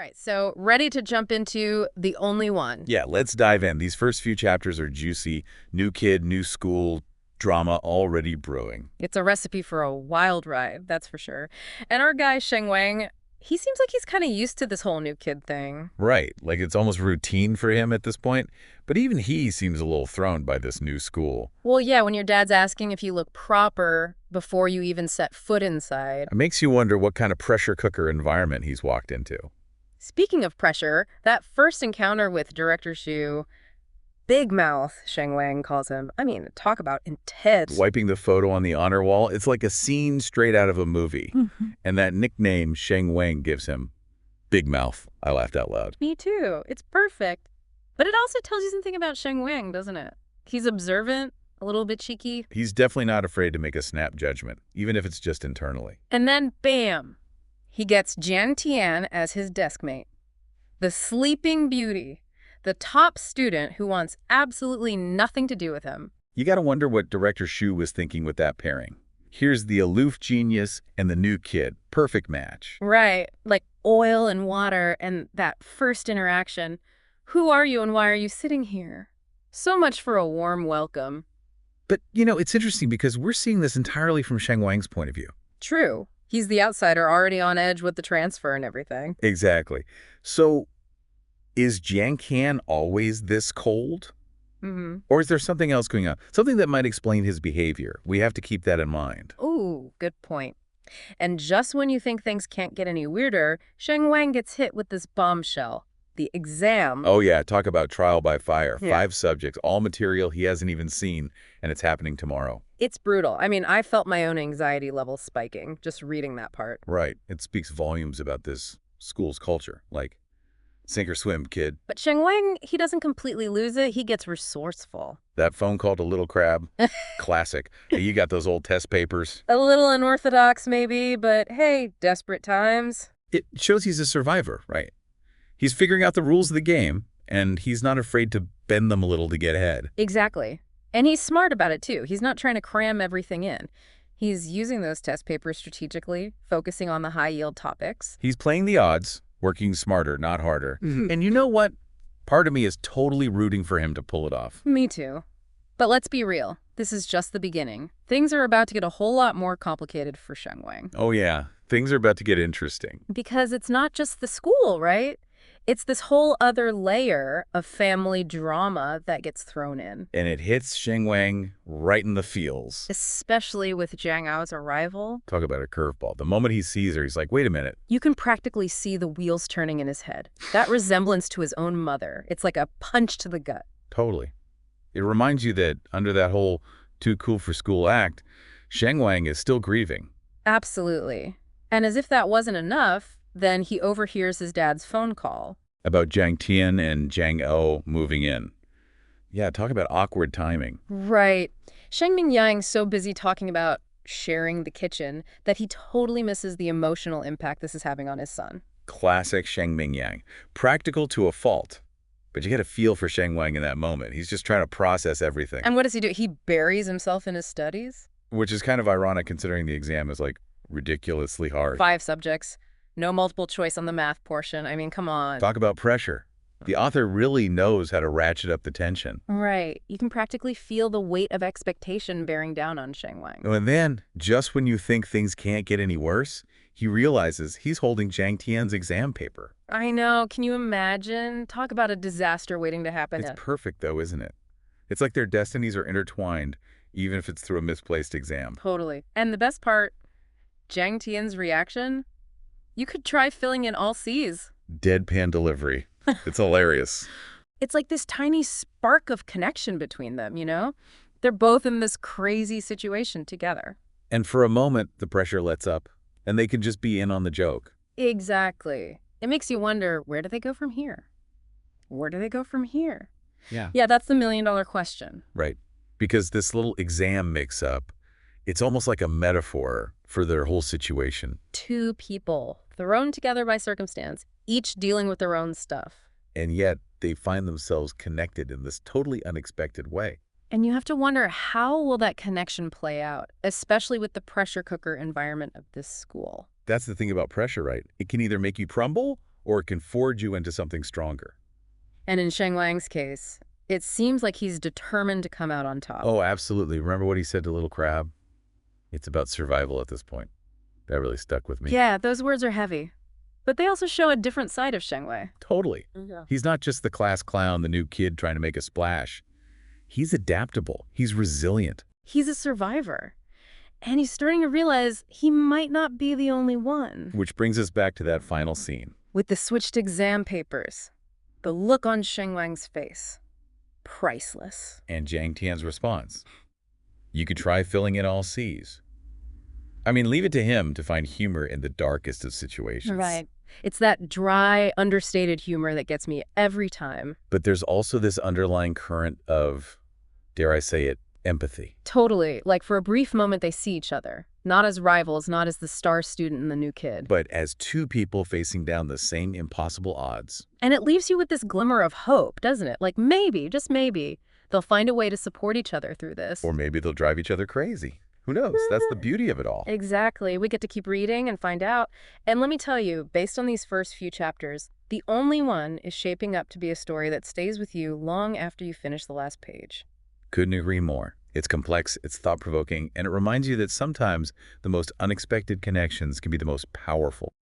right, so ready to jump into the only one. Yeah, let's dive in. These first few chapters are juicy. New kid, new school, drama already brewing. It's a recipe for a wild ride, that's for sure. And our guy, Sheng Wang, he seems like he's kind of used to this whole new kid thing. Right, like it's almost routine for him at this point. But even he seems a little thrown by this new school. Well, yeah, when your dad's asking if you look proper before you even set foot inside. It makes you wonder what kind of pressure cooker environment he's walked into. Speaking of pressure, that first encounter with Director Xu, Big Mouth, Sheng Wang calls him. I mean, talk about intense. Wiping the photo on the honor wall, it's like a scene straight out of a movie. And that nickname Sheng Wang gives him, Big Mouth, I laughed out loud. Me too. It's perfect. But it also tells you something about Sheng Wang, doesn't it? He's observant, a little bit cheeky. He's definitely not afraid to make a snap judgment, even if it's just internally. And then, bam, he gets Jiang Tian as his desk mate. The sleeping beauty. The top student who wants absolutely nothing to do with him. You gotta wonder what Director Xu was thinking with that pairing. Here's the aloof genius and the new kid. Perfect match. Right, like oil and water and that first interaction. Who are you and why are you sitting here? So much for a warm welcome. But, it's interesting because we're seeing this entirely from Sheng Wang's point of view. True. He's the outsider already on edge with the transfer and everything. Exactly. So, is Jiang Tian always this cold? Or is there something else going on? Something that might explain his behavior. We have to keep that in mind. Ooh, good point. And just when you think things can't get any weirder, Sheng Wang gets hit with this bombshell. The exam. Oh yeah, talk about trial by fire. Yeah. 5 subjects, all material he hasn't even seen, and it's happening tomorrow. It's brutal. I mean, I felt my own anxiety level spiking just reading that part. Right. It speaks volumes about this school's culture. Like, sink or swim, kid. But Sheng Wang, he doesn't completely lose it. He gets resourceful. That phone call to Little Crab, classic. Hey, you got those old test papers. A little unorthodox maybe, but hey, desperate times. It shows he's a survivor, right? He's figuring out the rules of the game, and he's not afraid to bend them a little to get ahead. Exactly. And he's smart about it too. He's not trying to cram everything in. He's using those test papers strategically, focusing on the high-yield topics. He's playing the odds, working smarter, not harder. And you know what? Part of me is totally rooting for him to pull it off. Me too. But let's be real. This is just the beginning. Things are about to get a whole lot more complicated for Sheng Wang. Oh yeah, things are about to get interesting. Because it's not just the school, right? It's this whole other layer of family drama that gets thrown in. And it hits Sheng Wang right in the feels. Especially with Jiang Ao's arrival. Talk about a curveball. The moment he sees her, he's like, wait a minute. You can practically see the wheels turning in his head. That resemblance to his own mother. It's like a punch to the gut. Totally. It reminds you that under that whole too cool for school act, Sheng Wang is still grieving. Absolutely. And as if that wasn't enough, then he overhears his dad's phone call. About Jiang Tian and Jiang Ao moving in. Yeah, talk about awkward timing. Right. Sheng Mingyang's so busy talking about sharing the kitchen that he totally misses the emotional impact this is having on his son. Classic Sheng Mingyang. Practical to a fault. But you get a feel for Sheng Wang in that moment. He's just trying to process everything. And what does he do? He buries himself in his studies? Which is kind of ironic considering the exam is like ridiculously hard. 5 subjects. No multiple choice on the math portion. I mean, come on. Talk about pressure. The author really knows how to ratchet up the tension. Right. You can practically feel the weight of expectation bearing down on Sheng Wang. And then, just when you think things can't get any worse, he realizes he's holding Jiang Tian's exam paper. I know. Can you imagine? Talk about a disaster waiting to happen. It's perfect, though, isn't it? It's like their destinies are intertwined, even if it's through a misplaced exam. Totally. And the best part, Jiang Tian's reaction? You could try filling in all C's. Deadpan delivery. It's hilarious. It's like this tiny spark of connection between them, you know? They're both in this crazy situation together. And for a moment, the pressure lets up, and they can just be in on the joke. Exactly. It makes you wonder, where do they go from here? Where do they go from here? Yeah. Yeah, that's the million-dollar question. Right. Because this little exam mix-up, it's almost like a metaphor for their whole situation. 2 people thrown together by circumstance, each dealing with their own stuff. And yet, they find themselves connected in this totally unexpected way. And you have to wonder, how will that connection play out, especially with the pressure cooker environment of this school? That's the thing about pressure, right? It can either make you crumble or it can forge you into something stronger. And in Sheng Wang's case, it seems like he's determined to come out on top. Oh, absolutely. Remember what he said to Little Crab? It's about survival at this point. That really stuck with me. Yeah, those words are heavy. But they also show a different side of Sheng Wei. Totally. Yeah. He's not just the class clown, the new kid trying to make a splash. He's adaptable. He's resilient. He's a survivor. And he's starting to realize he might not be the only one. Which brings us back to that final scene. With the switched exam papers, the look on Sheng Wang's face. Priceless. And Jiang Tian's response. You could try filling in all C's. I mean, leave it to him to find humor in the darkest of situations. Right. It's that dry, understated humor that gets me every time. But there's also this underlying current of, dare I say it, empathy. Totally. Like for a brief moment they see each other. Not as rivals, not as the star student and the new kid. But as two people facing down the same impossible odds. And it leaves you with this glimmer of hope, doesn't it? Like maybe, just maybe, they'll find a way to support each other through this. Or maybe they'll drive each other crazy. Who knows? That's the beauty of it all. Exactly. We get to keep reading and find out. And let me tell you, based on these first few chapters, the only one is shaping up to be a story that stays with you long after you finish the last page. Couldn't agree more. It's complex, it's thought-provoking, and it reminds you that sometimes the most unexpected connections can be the most powerful.